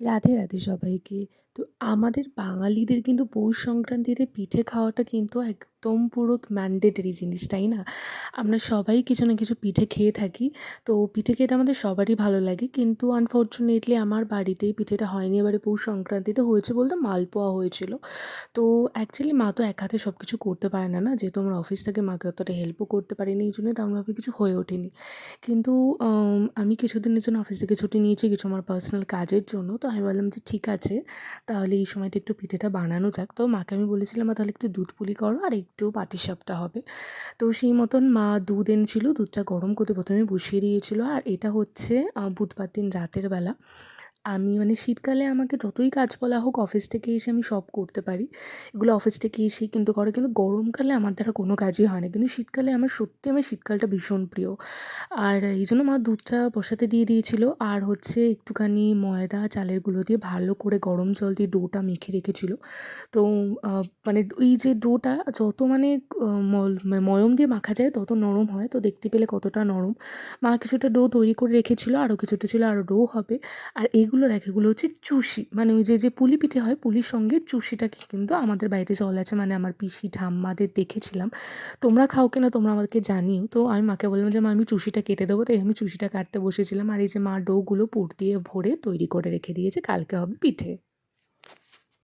রাধে রাধে সবাইকে। তো আমাদের বাঙালিদের কিন্তু পৌষ সংক্রান্তিতে পিঠে খাওয়াটা কিন্তু একদম পুরো ম্যান্ডেটরি জিনিস, তাই না? আমরা সবাই কিছু না কিছু পিঠে খেয়ে থাকি। তো পিঠে খেতে আমাদের সবারই ভালো লাগে, কিন্তু আনফর্চুনেটলি আমার বাড়িতেই পিঠেটা হয়নি। এবারে পৌষ সংক্রান্তিতে হয়েছে বলতে মালপোয়া হয়েছিল। তো অ্যাকচুয়ালি মা তো এক হাতে সব কিছু করতে পারে না, যেহেতু আমার অফিস থেকে মাকে অতটা হেল্পও করতে পারিনি, এই জন্যই তেমনভাবে কিছু হয়ে ওঠেনি। কিন্তু আমি কিছুদিনের জন্য অফিস থেকে ছুটি নিয়েছি কিছু আমার পার্সোনাল কাজের জন্য। তো আমি বললাম যে ঠিক আছে, তাহলে এই সময়টা একটু পিঠেটা বানানো যাক। তো মাকে আমি বলেছিলাম, মা তাহলে একটু দুধ পুলি করো আর একটু পাটিসাপটা হবে। তো সেই মতন মা দুধ এনেছিল, দুধটা গরম করতে প্রথমে বসিয়ে দিয়েছিল। আর এটা হচ্ছে বুধবার দিন রাতের বেলা। আমি মানে শীতকালে আমাকে যতই কাজ বলা হোক, অফিস থেকে এসে আমি সব করতে পারি। এগুলো অফিস থেকে এসেই কিন্তু করে, কিন্তু গরমকালে আমার দ্বারা কোনো কাজই হয় না। কিন্তু শীতকালে আমার শীতকালটা ভীষণ প্রিয়। আর এই জন্য মা দুধটা বসাতে দিয়ে দিয়েছিল। আর হচ্ছে একটুখানি ময়দা চালের গুঁড়ো দিয়ে ভালো করে গরম জল দিয়ে ডোটা মেখে রেখেছিল। তো মানে এই যে ডোটা যত মানে ময়ম দিয়ে মাখা যায় তত নরম হয়। তো দেখতে পেলে কতটা নরম। মা কিছুটা ডো তৈরি করে রেখেছিল, আরও কিছুটা ছিল আরও ডো হবে। আর এগুলো দেখ, এগুলো হচ্ছে চুষি, মানে ওই যে পুলি পিঠে হয়, পুলির সঙ্গে চুষিটাকে কিন্তু আমাদের বাড়িতে চল আছে, মানে আমার পিসি ঠাম্মাদের দেখেছিলাম। তোমরা খাও কিনা তোমরা আমাকে জানিও। তো আমি মাকে বললাম যে, মা আমি চুষিটা কেটে দেবো। তাই আমি চুষিটা কাটতে বসেছিলাম। আর এই যে মা ডোগুলো পুর দিয়ে ভরে তৈরি করে রেখে দিয়েছে, কালকে হবে পিঠে।